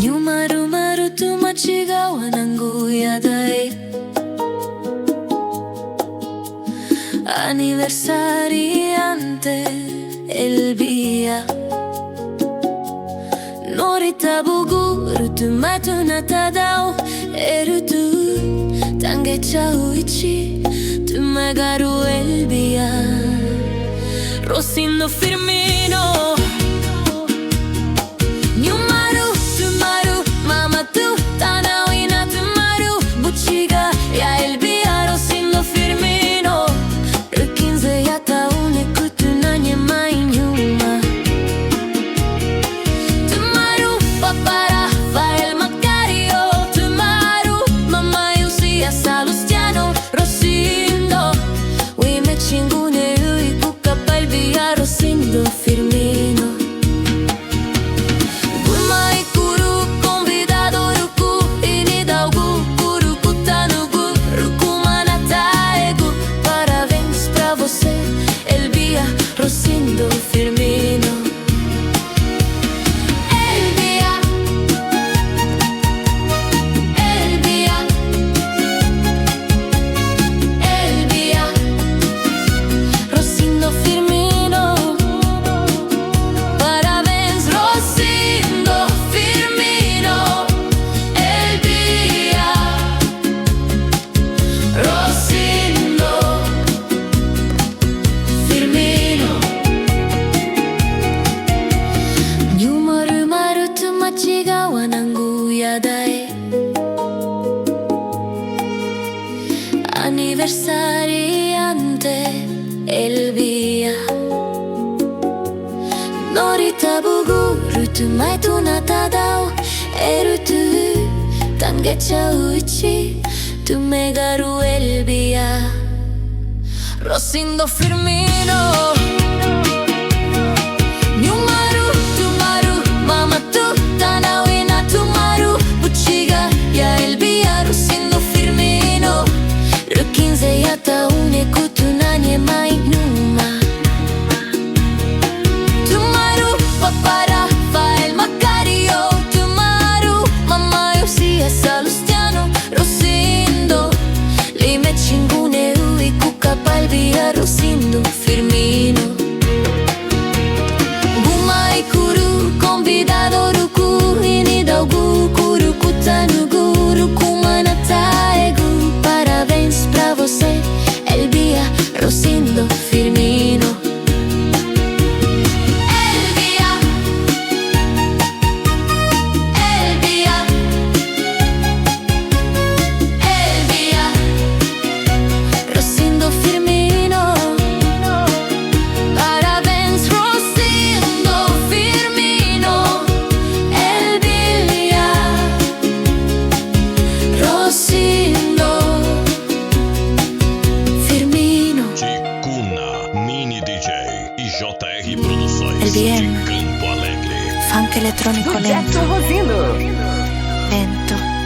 Nyumaru maru tu machigawa nangu yadai Anniversariante el día Norita buguru tu matuna tadao Erutu tange chauichi Tu magaru el día Rosindo Firmino Nyumaru tumaru mama tu tanawina tumaru Buchiga ya el día Rosindo Firmino Rukinze yata une kutunanye mai nyuma Tumaru papara fa el Macario Tumaru mama yusia Salustiano Rosindo Wime chingune ui kuka palbia Rosindo Firmino Gumai kuru convidado ruku inidalgu kuru kutanugu rukumanataegu Parabéns pra você Elbia Rosindo Firmino Elbia Elbia Elbia Rosindo Firmino Parabéns Rosindo Firmino Elbia Rosindo Firmino Nyumaru maru tu machigawa nangu yadai Anniversariante el día Norita buguru tu mai tu natadao Erutu tange chauichi Tu megaru el día Rosindo Firmino Nyumaru tumaru mama tu tanawina tumaru Buchiga ya el día Rosindo Firmino Rukinze yata une kutunanye mai numa Tumaru papara fa el Macario Tumaru mama yusia Salustiano Rosindo Lime chingune ui kuka palbia Rosindo Firmino Gumai kuru convidado ruku inidalgu kuru kutanugu rukumanataegu Parabéns pra você Elbia Rosindo Firmino Elbia Elbia Elbia Rosindo Firmino Parabéns Rosindo Firmino Elbia Rosindo Firmino Ticuna, Mini DJ e JR Produções LBM. de Campo Alegre. Funk elettronico do Jackson lento, Rosindo. lento